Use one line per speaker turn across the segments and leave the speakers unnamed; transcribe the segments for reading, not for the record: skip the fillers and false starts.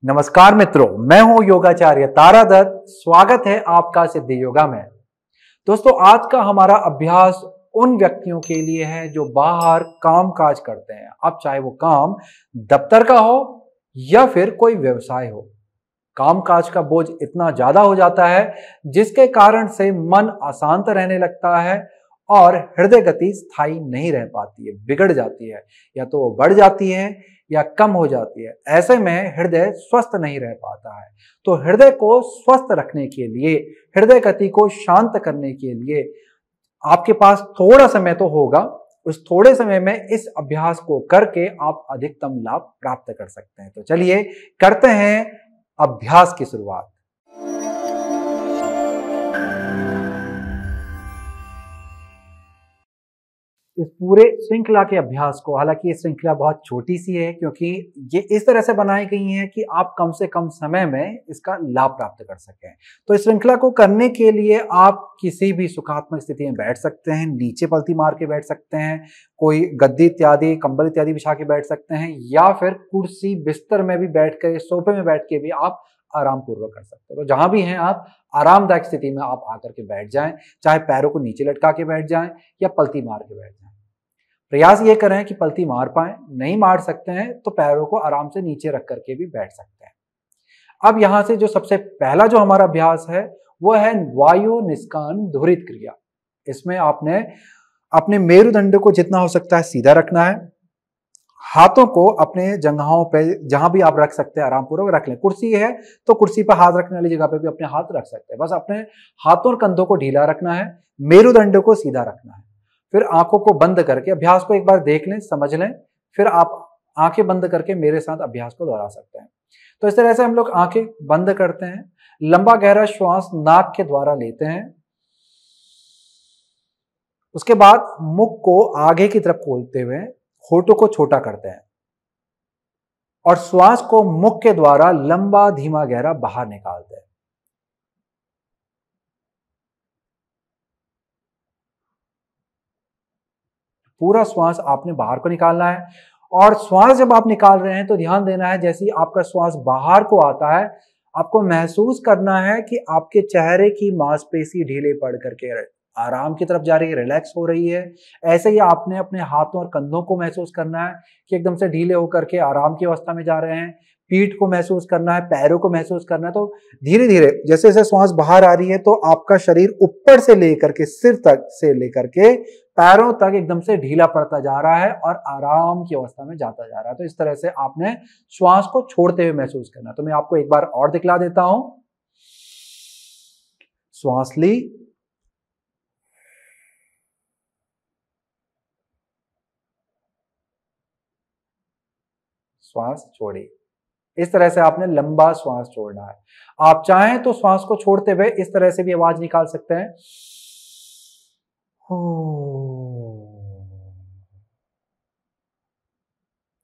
नमस्कार मित्रों, मैं हूं योगाचार्य तारा दत्त। स्वागत है आपका सिद्धि योगा में। दोस्तों, आज का हमारा अभ्यास उन व्यक्तियों के लिए है जो बाहर काम काज करते हैं। अब चाहे वो काम दफ्तर का हो या फिर कोई व्यवसाय हो, काम काज का बोझ इतना ज्यादा हो जाता है जिसके कारण से मन अशांत रहने लगता है और हृदय गति स्थायी नहीं रह पाती है, बिगड़ जाती है। या तो वो बढ़ जाती है या कम हो जाती है। ऐसे में हृदय स्वस्थ नहीं रह पाता है। तो हृदय को स्वस्थ रखने के लिए, हृदय गति को शांत करने के लिए आपके पास थोड़ा समय तो होगा। उस थोड़े समय में इस अभ्यास को करके आप अधिकतम लाभ प्राप्त कर सकते हैं। तो चलिए करते हैं अभ्यास की शुरुआत। इस पूरे श्रृंखला के अभ्यास को, हालांकि ये श्रृंखला बहुत छोटी सी है क्योंकि ये इस तरह से बनाई गई है कि आप कम से कम समय में इसका लाभ प्राप्त कर सकें। तो इस श्रृंखला को करने के लिए आप किसी भी सुखात्मक स्थिति में बैठ सकते हैं, नीचे पलथी मार के बैठ सकते हैं, कोई गद्दी इत्यादि, कंबल इत्यादि बिछा के बैठ सकते हैं, या फिर कुर्सी बिस्तर में भी बैठ कर, सोफे में बैठ के भी आप आराम पूर्वक कर सकते हैं। तो जहां भी हैं आप, आरामदायक स्थिति में आप आकर के बैठ जाएं, चाहे पैरों को नीचे लटका के बैठ जाएं या पलथी मार के बैठ जाएं। प्रयास ये करें कि पलथी मार पाए। नहीं मार सकते हैं तो पैरों को आराम से नीचे रख करके भी बैठ सकते हैं। अब यहां से जो सबसे पहला जो हमारा अभ्यास है वो है वायु निष्कान धुरित क्रिया। इसमें आपने अपने मेरुदंड को जितना हो सकता है सीधा रखना है। हाथों को अपने जगहों पे जहां भी आप रख सकते हैं आराम पूर्वक रख लें। कुर्सी है तो कुर्सी पर हाथ रखने वाली जगह पे भी अपने हाथ रख सकते हैं। बस अपने हाथों और कंधों को ढीला रखना है, मेरुदंड को सीधा रखना है। फिर आंखों को बंद करके अभ्यास को एक बार देख लें, समझ लें, फिर आप आंखें बंद करके मेरे साथ अभ्यास को दोहरा सकते हैं। तो इस तरह से हम लोग आंखें बंद करते हैं, लंबा गहरा श्वास नाक के द्वारा लेते हैं, उसके बाद मुख को आगे की तरफ खोलते हुए होठों को छोटा करते हैं और श्वास को मुख के द्वारा लंबा धीमा गहरा बाहर निकालते हैं। पूरा श्वास आपने बाहर को निकालना है। और श्वास जब आप निकाल रहे हैं तो ध्यान देना है, जैसे ही आपका श्वास बाहर को आता है, आपको महसूस करना है कि आपके चेहरे की मांसपेशी ढीले पड़ करके आराम की तरफ जा रही है, रिलैक्स हो रही है। ऐसे ही आपने अपने हाथों और कंधों को महसूस करना है कि एकदम से ढीले होकर के आराम की अवस्था में जा रहे हैं। पीठ को महसूस करना है, पैरों को महसूस करना है। तो धीरे धीरे जैसे जैसे श्वास बाहर आ रही है तो आपका शरीर ऊपर से लेकर के सिर तक से लेकर के पैरों तक एकदम से ढीला पड़ता जा रहा है और आराम की अवस्था में जाता जा रहा है। तो इस तरह से आपने श्वास को छोड़ते हुए महसूस करना। तो मैं आपको एक बार और दिखला देता हूं। श्वास ली, श्वास छोड़ी। इस तरह से आपने लंबा श्वास छोड़ना है। आप चाहें तो श्वास को छोड़ते हुए इस तरह से भी आवाज निकाल सकते हैं,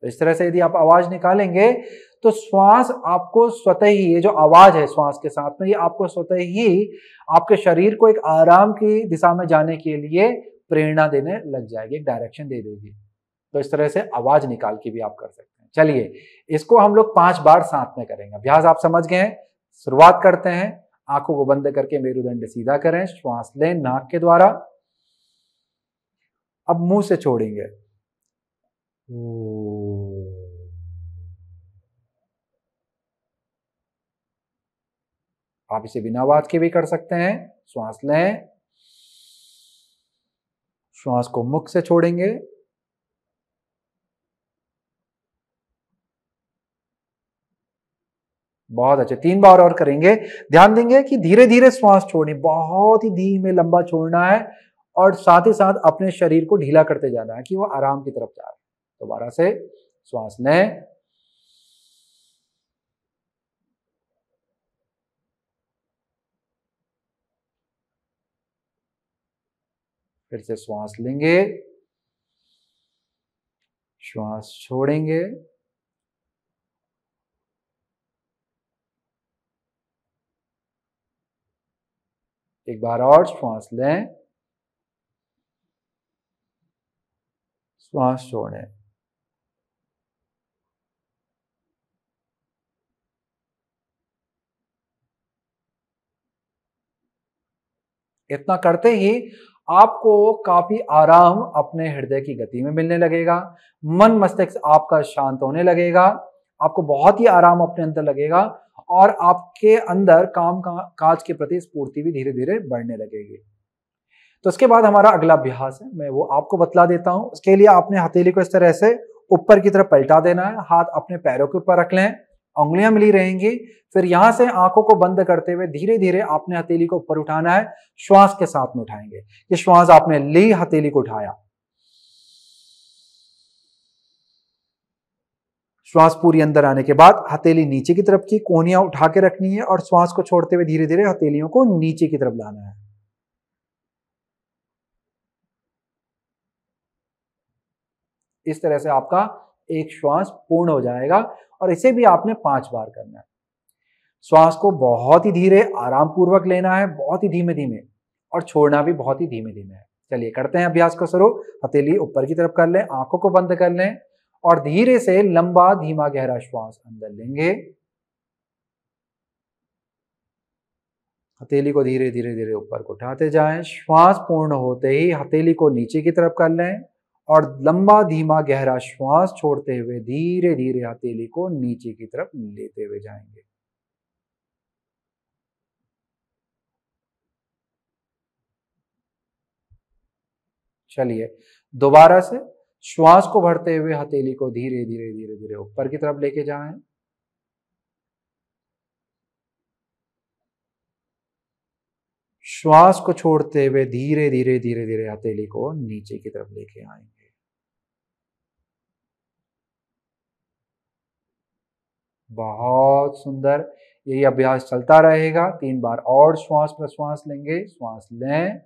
तो इस तरह से यदि आप आवाज निकालेंगे तो श्वास आपको स्वतः ही, ये जो आवाज है श्वास के साथ में, ये आपको स्वतः ही आपके शरीर को एक आराम की दिशा में जाने के लिए प्रेरणा देने लग जाएगी, एक डायरेक्शन दे देगी। तो इस तरह से आवाज निकाल के भी आप कर सकते हैं। चलिए इसको हम लोग 5 बार साथ में करेंगे। अभ्यास आप समझ गए हैं। शुरुआत करते हैं। आंखों को बंद करके मेरुदंड सीधा करें, श्वास लें नाक के द्वारा। अब मुंह से छोड़ेंगे। आप इसे बिना आवाज के भी कर सकते हैं। श्वास लें, श्वास को मुख से छोड़ेंगे। बहुत अच्छे, 3 बार और करेंगे। ध्यान देंगे कि धीरे धीरे श्वास छोड़नी, बहुत ही धीमे लंबा छोड़ना है और साथ ही साथ अपने शरीर को ढीला करते जाना है कि वो आराम की तरफ जा रहा है। दोबारा से श्वास लें, फिर से श्वास लेंगे, श्वास छोड़ेंगे, एक बार और श्वास लें, श्वास छोड़ें। इतना करते ही आपको काफी आराम अपने हृदय की गति में मिलने लगेगा, मन मस्तिष्क आपका शांत होने लगेगा, आपको बहुत ही आराम अपने अंदर लगेगा और आपके अंदर काज के प्रति स्फूर्ति भी धीरे धीरे बढ़ने लगेगी। तो उसके बाद हमारा अगला अभ्यास है, मैं वो आपको बतला देता हूं। उसके लिए आपने हथेली को इस तरह से ऊपर की तरफ पलटा देना है, हाथ अपने पैरों के ऊपर रख लें, उंगलियां मिली रहेंगी। फिर यहां से आंखों को बंद करते हुए धीरे धीरे आपने हथेली को ऊपर उठाना है, श्वास के साथ में उठाएंगे। ये श्वास आपने ली, हथेली को उठाया, श्वास पूरी अंदर आने के बाद हथेली नीचे की तरफ की, कोहनियां उठा के रखनी है और श्वास को छोड़ते हुए धीरे धीरे हथेलियों को नीचे की तरफ लाना है। इस तरह से आपका एक श्वास पूर्ण हो जाएगा और इसे भी आपने 5 बार करना है। श्वास को बहुत ही धीरे आराम पूर्वक लेना है, बहुत ही धीमे धीमे, और छोड़ना भी बहुत ही धीमे धीमे है। चलिए करते हैं अभ्यास को शुरू। हथेली ऊपर की तरफ कर लें, आंखों को बंद कर लें और धीरे से लंबा धीमा गहरा श्वास अंदर लेंगे। हथेली को धीरे धीरे धीरे ऊपर को उठाते जाएं। श्वास पूर्ण होते ही हथेली को नीचे की तरफ कर लें और लंबा धीमा गहरा श्वास छोड़ते हुए धीरे धीरे हथेली को नीचे की तरफ लेते हुए जाएंगे। चलिए दोबारा से श्वास को भरते हुए हथेली को धीरे धीरे धीरे धीरे ऊपर की तरफ लेके जाएं। श्वास को छोड़ते हुए धीरे धीरे धीरे धीरे हथेली को नीचे की तरफ लेके आएंगे। बहुत सुंदर, यही अभ्यास चलता रहेगा। 3 बार और श्वास प्रश्वास लेंगे। श्वास लें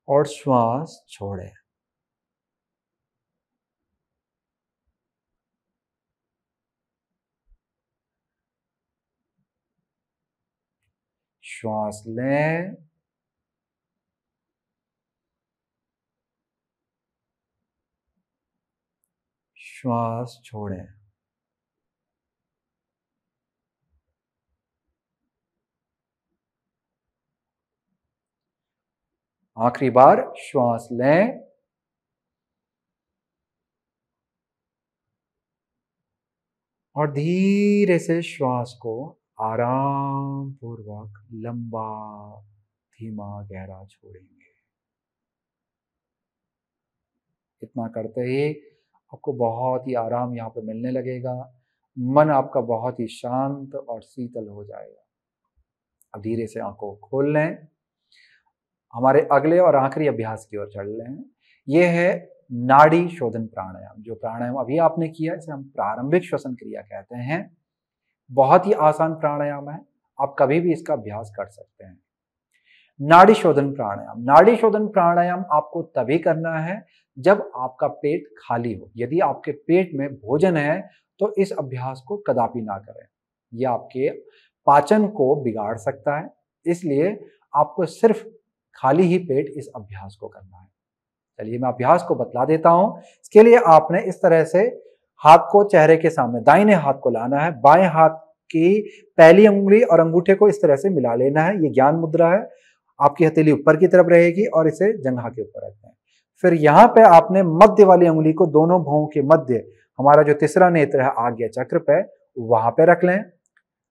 और श्वास छोड़ें। श्वास लें, श्वास छोड़ें। आखिरी बार श्वास लें और धीरे से श्वास को आराम पूर्वक लंबा धीमा गहरा छोड़ेंगे। इतना करते ही आपको बहुत ही आराम यहाँ पे मिलने लगेगा, मन आपका बहुत ही शांत और शीतल हो जाएगा। अब धीरे से आंखों को खोल लें। हमारे अगले और आखिरी अभ्यास की ओर चल रहे हैं। ये है नाड़ी शोधन प्राणायाम। जो प्राणायाम अभी आपने किया इसे हम प्रारंभिक श्वसन क्रिया कहते हैं। बहुत ही आसान प्राणायाम है, आप कभी भी इसका अभ्यास कर सकते हैं। नाड़ी शोधन प्राणायाम। नाड़ी शोधन प्राणायाम आपको तभी करना है जब आपका पेट खाली हो। यदि आपके पेट में भोजन है तो इस अभ्यास को कदापि ना करें, यह आपके पाचन को बिगाड़ सकता है। इसलिए आपको सिर्फ खाली ही पेट इस अभ्यास को करना है। चलिए मैं अभ्यास को बतला देता हूं। इसके लिए आपने इस तरह से हाथ को चेहरे के सामने दाहिने हाथ को लाना है, बाएं हाथ की पहली उंगली और अंगूठे को इस तरह से मिला लेना है। ये ज्ञान मुद्रा है। आपकी हथेली ऊपर की तरफ रहेगी और इसे जंघा के ऊपर रखना है। फिर यहाँ पे आपने मध्य वाली उंगली को दोनों भौं के मध्य, हमारा जो तीसरा नेत्र है आज्ञा चक्र पे, वहां पे रख लें।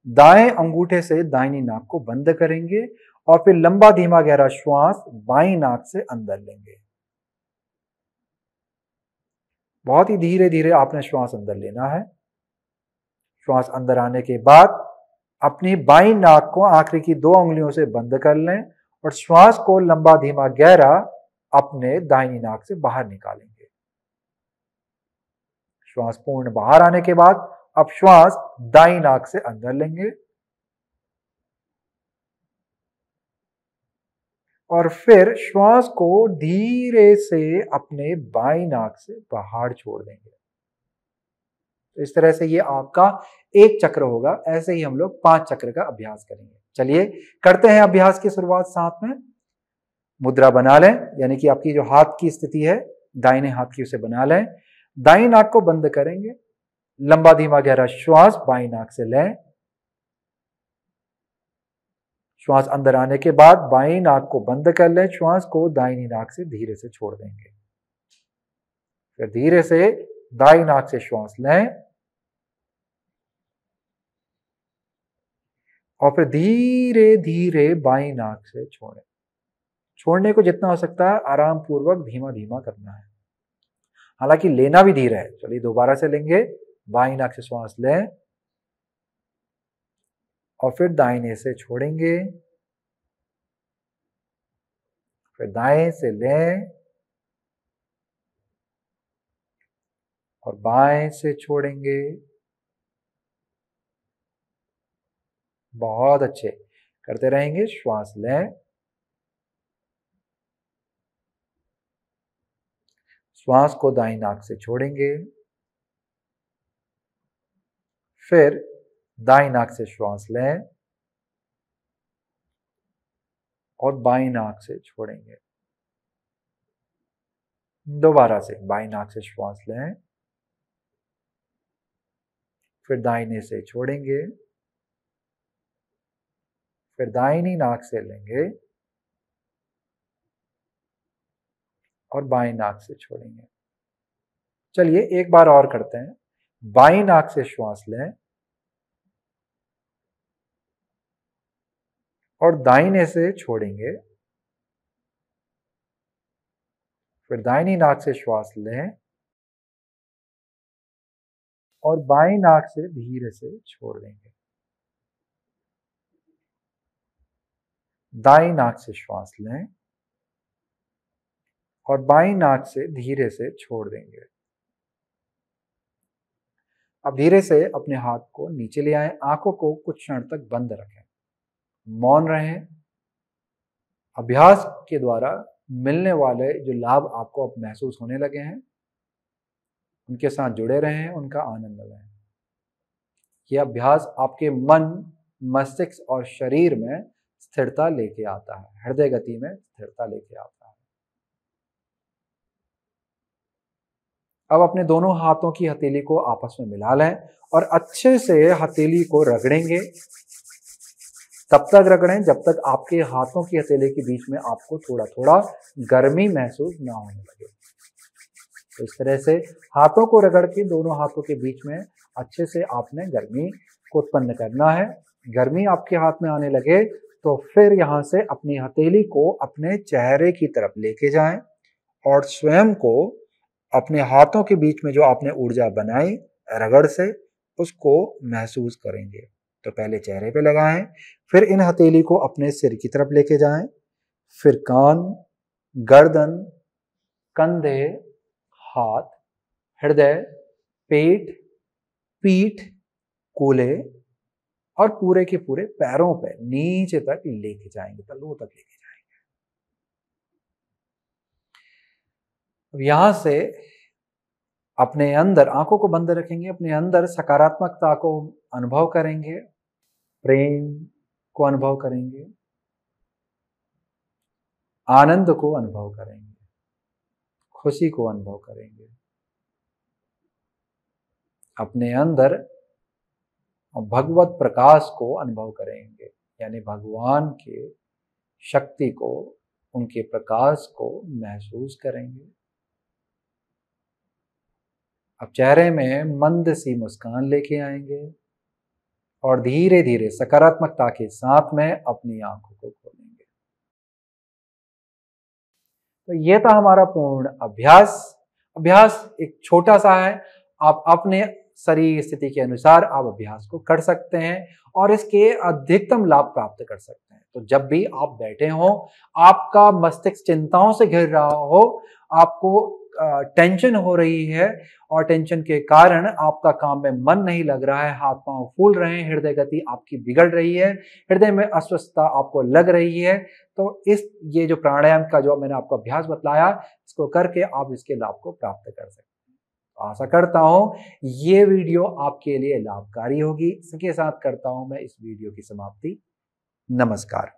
दाएं अंगूठे से दाहिनी नाक को बंद करेंगे और फिर लंबा धीमा गहरा श्वास बाईं नाक से अंदर लेंगे। बहुत ही धीरे धीरे आपने श्वास अंदर लेना है। श्वास अंदर आने के बाद अपनी बाईं नाक को आखिरी की 2 उंगलियों से बंद कर लें और श्वास को लंबा धीमा गहरा अपने दाहिनी नाक से बाहर निकालेंगे। श्वास पूर्ण बाहर आने के बाद अब श्वास दाईं नाक से अंदर लेंगे और फिर श्वास को धीरे से अपने बाईं नाक से बाहर छोड़ देंगे। तो इस तरह से ये आपका एक चक्र होगा। ऐसे ही हम लोग 5 चक्र का अभ्यास करेंगे। चलिए करते हैं अभ्यास की शुरुआत। साथ में मुद्रा बना लें, यानी कि आपकी जो हाथ की स्थिति है दाहिने हाथ की, उसे बना लें। दाईं नाक को बंद करेंगे, लंबा धीमा गहरा श्वास बाईं नाक से लें श्वास अंदर आने के बाद बाईं नाक को बंद कर लें, श्वास को दाहिनी नाक से धीरे से छोड़ देंगे। फिर धीरे से दाईं नाक से श्वास लें और फिर धीरे धीरे बाईं नाक से छोड़ें। छोड़ने को जितना हो सकता है आराम पूर्वक धीमा धीमा करना है, हालांकि लेना भी धीरे है। चलिए दोबारा से लेंगे। बाईं नाक से श्वास लें और फिर दाहिने से छोड़ेंगे, फिर दाएं से लें और बाएं से छोड़ेंगे। बहुत अच्छे, करते रहेंगे। श्वास लें, श्वास को दाईं नाक से छोड़ेंगे, फिर दाईं नाक से श्वास लें और बाईं नाक से छोड़ेंगे। दोबारा से बाईं नाक से श्वास लें, फिर दाहिने से छोड़ेंगे, फिर दाहिनी नाक से लेंगे और बाईं नाक से छोड़ेंगे। चलिए एक बार और करते हैं। बाईं नाक से श्वास लें और दाहिने से छोड़ेंगे, फिर दाहिनी नाक से श्वास लें और बाईं नाक से धीरे से छोड़ देंगे। दाईं नाक से श्वास लें और बाईं नाक से धीरे से छोड़ देंगे। अब धीरे से अपने हाथ को नीचे ले आएं, आंखों को कुछ क्षण तक बंद रखें, मौन रहें। अभ्यास के द्वारा मिलने वाले जो लाभ आपको अब महसूस होने लगे हैं, उनके साथ जुड़े रहें, उनका आनंद लें। यह अभ्यास आपके मन, मस्तिष्क और शरीर में स्थिरता लेके आता है, हृदय गति में स्थिरता लेके आता है। अब अपने दोनों हाथों की हथेली को आपस में मिला लें और अच्छे से हथेली को रगड़ेंगे। तब तक रगड़ें जब तक आपके हाथों की हथेली के बीच में आपको थोड़ा थोड़ा गर्मी महसूस ना होने लगे। तो इस तरह से हाथों को रगड़ के दोनों हाथों के बीच में अच्छे से आपने गर्मी को उत्पन्न करना है। गर्मी आपके हाथ में आने लगे तो फिर यहाँ से अपनी हथेली को अपने चेहरे की तरफ लेके जाएं और स्वयं को अपने हाथों के बीच में जो आपने ऊर्जा बनाई रगड़ से, उसको महसूस करेंगे। तो पहले चेहरे पे लगाएं, फिर इन हथेली को अपने सिर की तरफ लेके जाएं, फिर कान, गर्दन, कंधे, हाथ, हृदय, पेट, पीठ, कूल्हे और पूरे के पूरे पैरों पे नीचे तक लेके जाएंगे, तलुओं तक लेके जाएंगे। अब यहां से अपने अंदर आंखों को बंद रखेंगे, अपने अंदर सकारात्मकता को अनुभव करेंगे, प्रेम को अनुभव करेंगे, आनंद को अनुभव करेंगे, खुशी को अनुभव करेंगे। अपने अंदर भगवत प्रकाश को अनुभव करेंगे, यानी भगवान के शक्ति को, उनके प्रकाश को महसूस करेंगे। अब चेहरे में मंद सी मुस्कान लेके आएंगे और धीरे धीरे सकारात्मकता के साथ में अपनी आंखों को खोलेंगे। तो ये था हमारा पूर्ण अभ्यास। अभ्यास एक छोटा सा है, आप अपने शरीर स्थिति के अनुसार आप अभ्यास को कर सकते हैं और इसके अधिकतम लाभ प्राप्त कर सकते हैं। तो जब भी आप बैठे हो, आपका मस्तिष्क चिंताओं से घिर रहा हो, आपको टेंशन हो रही है और टेंशन के कारण आपका काम में मन नहीं लग रहा है, हाथ पांव फूल रहे हैं, हृदय गति आपकी बिगड़ रही है, हृदय में अस्वस्थता आपको लग रही है, तो ये जो प्राणायाम का जो मैंने आपको अभ्यास बतलाया, इसको करके आप इसके लाभ को प्राप्त कर सकते हैं। आशा करता हूं ये वीडियो आपके लिए लाभकारी होगी। इसके साथ करता हूं मैं इस वीडियो की समाप्ति। नमस्कार।